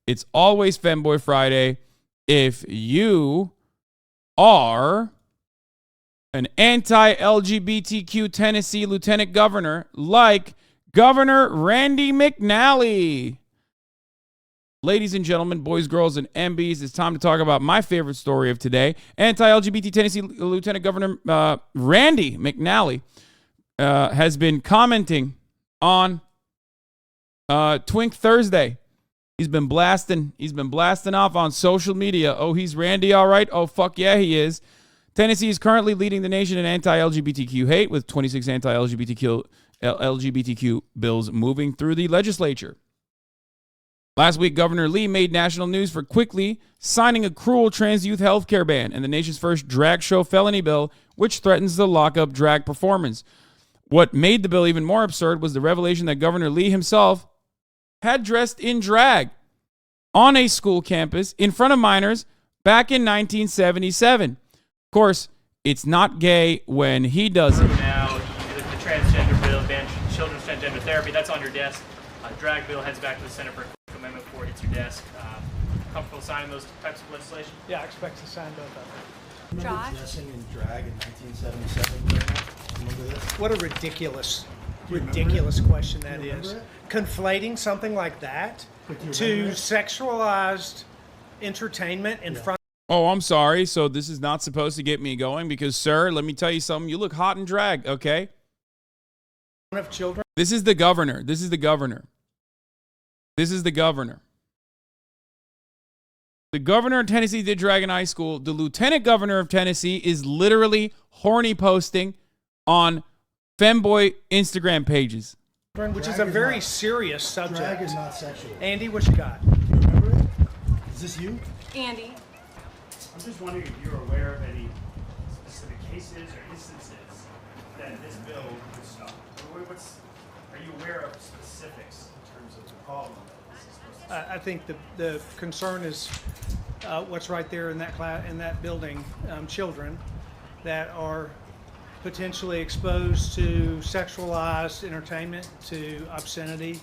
It's always Femboy Friday. If you are an anti-LGBTQ Tennessee lieutenant governor like Governor Randy McNally. Ladies and gentlemen, boys, girls, and MBs, it's time to talk about my favorite story of today. Anti-LGBT Tennessee Lieutenant Governor Randy McNally has been commenting on Twink Thursday. He's been blasting off on social media. Oh, he's Randy, all right? Oh, fuck yeah, he is. Tennessee is currently leading the nation in anti-LGBTQ hate with 26 anti-LGBTQ bills moving through the legislature. Last week, Governor Lee made national news for quickly signing a cruel trans youth health care ban and the nation's first drag show felony bill, which threatens to lock up drag performance. What made the bill even more absurd was the revelation that Governor Lee himself had dressed in drag on a school campus in front of minors back in 1977. Of course, it's not gay when he does it. Now, the transgender bill, ban children's transgender therapy, that's on your desk. Drag bill heads back to the Senate for a quick amendment before it hits your desk. Comfortable signing those types of legislation? Yeah, I expect to sign both of them. Remember dressing in drag in 1977? Remember this? What a ridiculous question that is. Conflating something like that to sexualized entertainment in front. Oh, I'm sorry. So this is not supposed to get me going because, sir, let me tell you something. You look hot in drag, okay? Of children. This is the governor. The governor of Tennessee did drag in high school. The lieutenant governor of Tennessee is literally horny posting on femboy Instagram pages. Which is a very serious subject. Drag is not sexual. Andy, what you got? Do you remember it? Is this you? Andy. I'm just wondering if you're aware of any specific cases or instances that this bill would stop. Are you aware of specifics in terms of the problem that this is supposed to I think the concern is what's right there in that building, children that are potentially exposed to sexualized entertainment, to obscenity,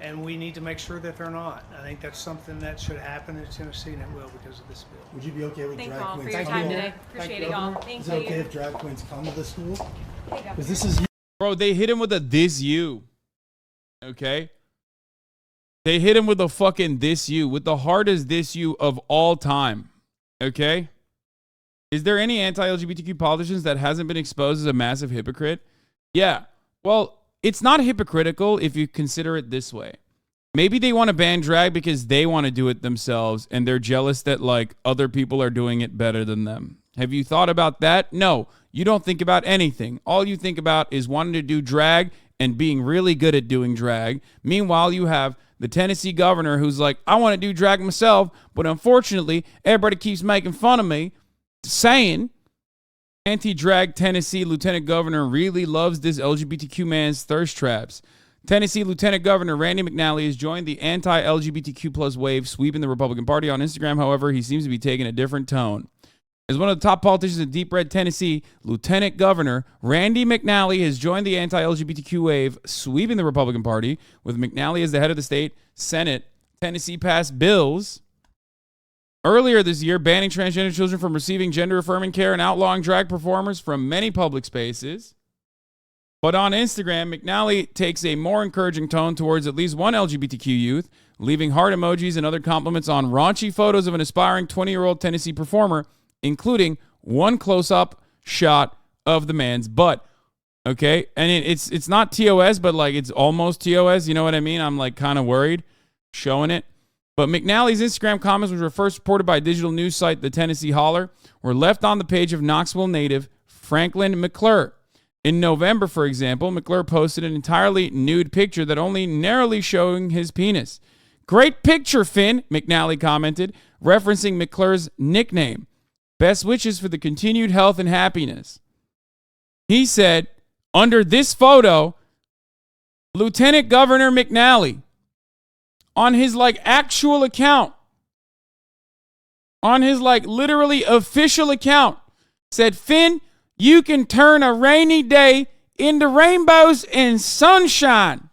and we need to make sure that they're not. I think that's something that should happen in Tennessee, and it will because of this bill. Would you be okay with Thank drag you all queens for your coming time here? today. Appreciate it, y'all. Thank Is you. it okay if drag queens come to the school? There you go. Because this is you. Bro, they hit him with a this you. Okay? They hit him with a fucking this you, with the hardest this you of all time. Okay? Is there any anti-LGBTQ politicians that hasn't been exposed as a massive hypocrite? Yeah. Well, it's not hypocritical if you consider it this way. Maybe they want to ban drag because they want to do it themselves and they're jealous that like other people are doing it better than them. Have you thought about that? No, you don't think about anything. All you think about is wanting to do drag and being really good at doing drag. Meanwhile, you have the Tennessee governor who's like, I want to do drag myself, but unfortunately, everybody keeps making fun of me, saying anti-drag Tennessee Lieutenant Governor really loves this LGBTQ man's thirst traps. Tennessee Lieutenant Governor Randy McNally has joined the anti-LGBTQ plus wave sweeping the Republican Party on Instagram. However, he seems to be taking a different tone. As one of the top politicians in deep red Tennessee, Lieutenant Governor Randy McNally has joined the anti-LGBTQ wave sweeping the Republican Party. With McNally as the head of the state Senate, Tennessee passed bills earlier this year banning transgender children from receiving gender-affirming care and outlawing drag performers from many public spaces. But on Instagram, McNally takes a more encouraging tone towards at least one LGBTQ youth, leaving heart emojis and other compliments on raunchy photos of an aspiring 20-year-old Tennessee performer, including one close-up shot of the man's butt. Okay? And it's not TOS, but like it's almost TOS. You know what I mean? I'm like kind of worried showing it. But McNally's Instagram comments, which were first reported by a digital news site, the Tennessee Holler, were left on the page of Knoxville native Franklin McClure. In November, for example, McClure posted an entirely nude picture that only narrowly showing his penis. Great picture, Finn, McNally commented, referencing McClure's nickname. Best wishes for the continued health and happiness. He said, under this photo, Lieutenant Governor McNally, on his like actual account, on his like literally official account, said, Finn, you can turn a rainy day into rainbows and sunshine.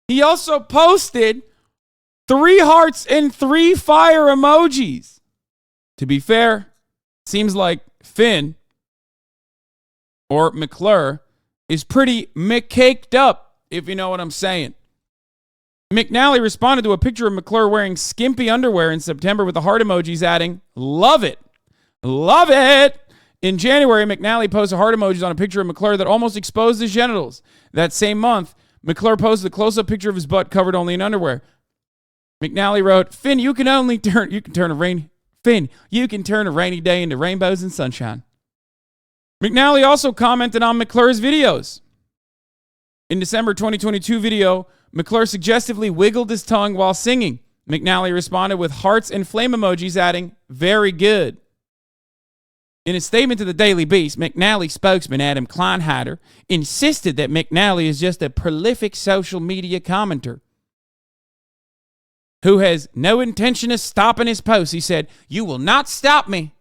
He also posted 3 hearts and 3 fire emojis. To be fair, seems like Finn or McClure is pretty McCaked up, if you know what I'm saying. McNally responded to a picture of McClure wearing skimpy underwear in September with the heart emojis, adding, "Love it. Love it." In January, McNally posted heart emojis on a picture of McClure that almost exposed his genitals. That same month, McClure posted a close-up picture of his butt covered only in underwear. McNally wrote, Finn, you can turn a rainy day into rainbows and sunshine. McNally also commented on McClure's videos. In December 2022 video, McClure suggestively wiggled his tongue while singing. McNally responded with hearts and flame emojis, adding, "Very good." In a statement to the Daily Beast, McNally spokesman Adam Kleinheider insisted that McNally is just a prolific social media commenter who has no intention of stopping his posts. He said, "You will not stop me,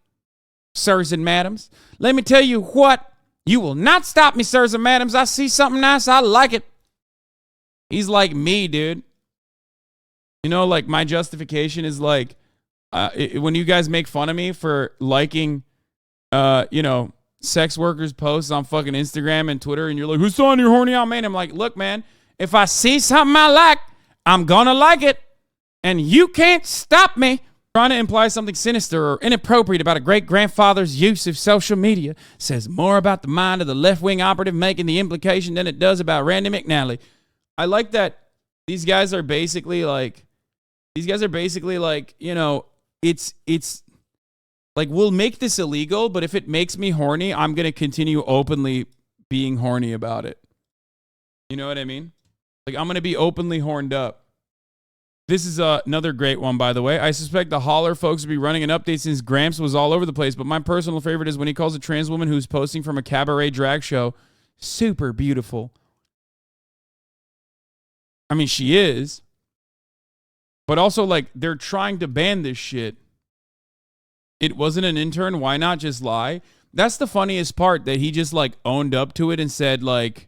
sirs and madams. Let me tell you what, you will not stop me, sirs and madams. I see something nice, I like it." He's like me, dude. You know, like my justification is like, when you guys make fun of me for liking, sex workers' posts on fucking Instagram and Twitter, and you're like, "Who's on your horny out, man?" I'm like, look, man, if I see something I like, I'm gonna like it. And you can't stop me. Trying to imply something sinister or inappropriate about a great-grandfather's use of social media says more about the mind of the left-wing operative making the implication than it does about Randy McNally. I like that these guys are basically like, it's like, we'll make this illegal, but if it makes me horny, I'm going to continue openly being horny about it. You know what I mean? Like, I'm going to be openly horned up. This is another great one, by the way. I suspect the Holler folks will be running an update since Gramps was all over the place, but my personal favorite is when he calls a trans woman who's posting from a cabaret drag show super beautiful. I mean, she is. But also, like, they're trying to ban this shit. It wasn't an intern. Why not just lie? That's the funniest part, that he just, like, owned up to it and said, like,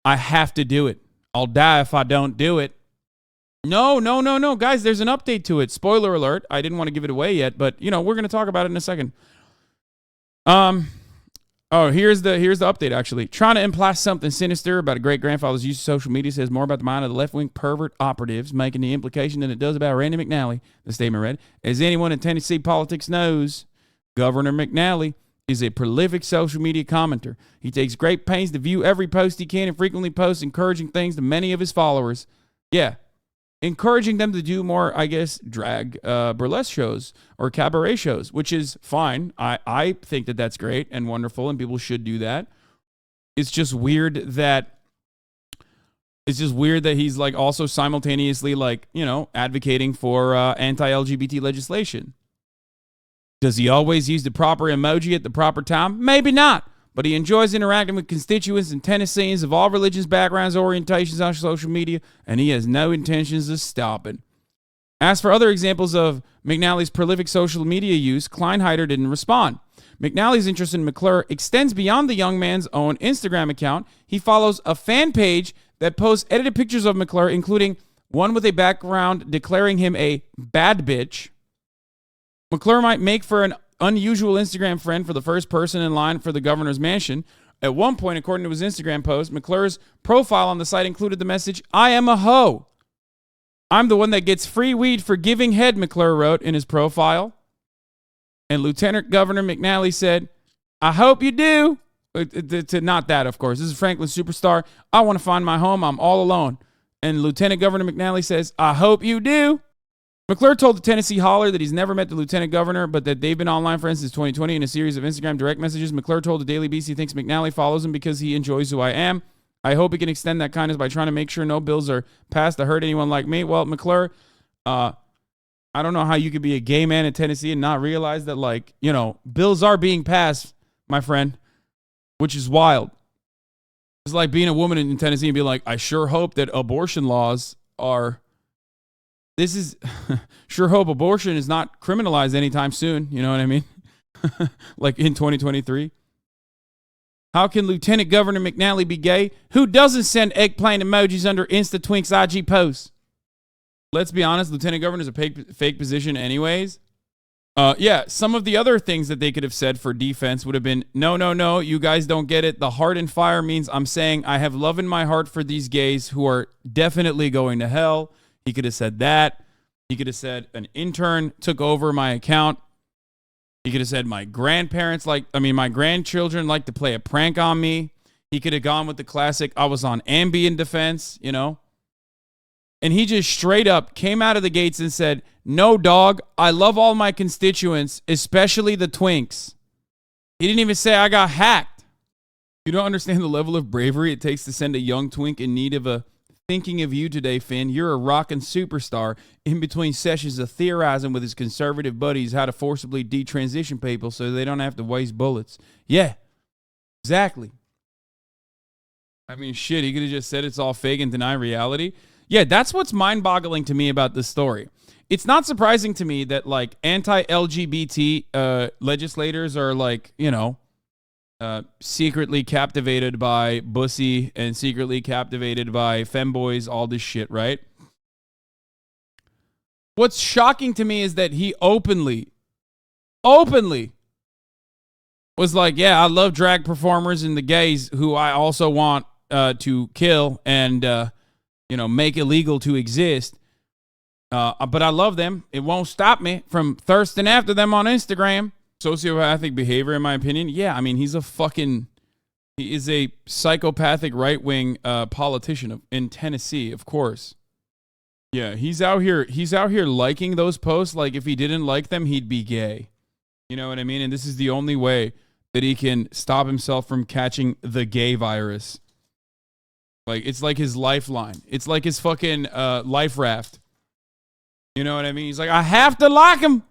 I have to do it. I'll die if I don't do it. No. Guys, there's an update to it. Spoiler alert. I didn't want to give it away yet, but, we're going to talk about it in a second. Here's the update, actually. Trying to imply something sinister about a great-grandfather's use of social media says more about the mind of the left-wing pervert operatives making the implication than it does about Randy McNally, the statement read. As anyone in Tennessee politics knows, Governor McNally is a prolific social media commenter. He takes great pains to view every post he can and frequently posts encouraging things to many of his followers. Yeah. Encouraging them to do more, I guess, drag burlesque shows or cabaret shows, which is fine. I think that that's great and wonderful, and people should do that. It's just weird that he's like also simultaneously like, advocating for anti-LGBT legislation. Does he always use the proper emoji at the proper time? Maybe not. But he enjoys interacting with constituents and Tennesseans of all religions, backgrounds, orientations on social media, and he has no intentions of stopping. As for other examples of McNally's prolific social media use, Kleinheider didn't respond. McNally's interest in McClure extends beyond the young man's own Instagram account. He follows a fan page that posts edited pictures of McClure, including one with a background declaring him a bad bitch. McClure might make for an unusual Instagram friend for the first person in line for the governor's mansion. At one point, according to his Instagram post, McClure's profile on the site included the message, "I am a hoe. I'm the one that gets free weed for giving head," McClure wrote in his profile. And Lieutenant Governor McNally said, "I hope you do." Not that, of course. This is Franklin Superstar. "I want to find my home. I'm all alone." And Lieutenant Governor McNally says, "I hope you do." McClure told the Tennessee Holler that he's never met the lieutenant governor, but that they've been online friends since 2020 in a series of Instagram direct messages. McClure told the Daily Beast he thinks McNally follows him because he enjoys who I am. "I hope he can extend that kindness by trying to make sure no bills are passed to hurt anyone like me." Well, McClure, I don't know how you could be a gay man in Tennessee and not realize that, like, bills are being passed, my friend, which is wild. It's like being a woman in Tennessee and being like, "I sure hope that abortion laws are... sure hope abortion is not criminalized anytime soon." You know what I mean? Like in 2023. How can Lieutenant Governor McNally be gay? Who doesn't send eggplant emojis under Insta Twinks IG posts? let's be honest, lieutenant governor is a fake position anyways. Yeah, some of the other things that they could have said for defense would have been, no, you guys don't get it. The heart and fire means I'm saying I have love in my heart for these gays who are definitely going to hell. He could have said that. He could have said an intern took over my account. He could have said my grandchildren like to play a prank on me. He could have gone with the classic, I was on Ambien defense, you know. And he just straight up came out of the gates and said, no, dog, I love all my constituents, especially the twinks. He didn't even say I got hacked. You don't understand the level of bravery it takes to send a young twink in need of a thinking of you today, Finn. You're a rockin' superstar in between sessions of theorizing with his conservative buddies how to forcibly detransition people so they don't have to waste bullets. Yeah, exactly. I mean, shit, he could have just said it's all fake and deny reality. Yeah, that's what's mind-boggling to me about this story. It's not surprising to me that, like, anti-LGBT legislators are, like, you know, secretly captivated by Bussy and secretly captivated by femboys, all this shit, right? What's shocking to me is that he openly was like, yeah, I love drag performers and the gays who I also want to kill and, make illegal to exist. But I love them. It won't stop me from thirsting after them on Instagram. Sociopathic behavior, in my opinion. Yeah, I mean, he is a psychopathic right-wing politician in Tennessee, of course. Yeah, he's out here liking those posts. Like, if he didn't like them, he'd be gay. You know what I mean? And this is the only way that he can stop himself from catching the gay virus. Like, it's like his lifeline. It's like his fucking life raft. You know what I mean? He's like, I have to like him.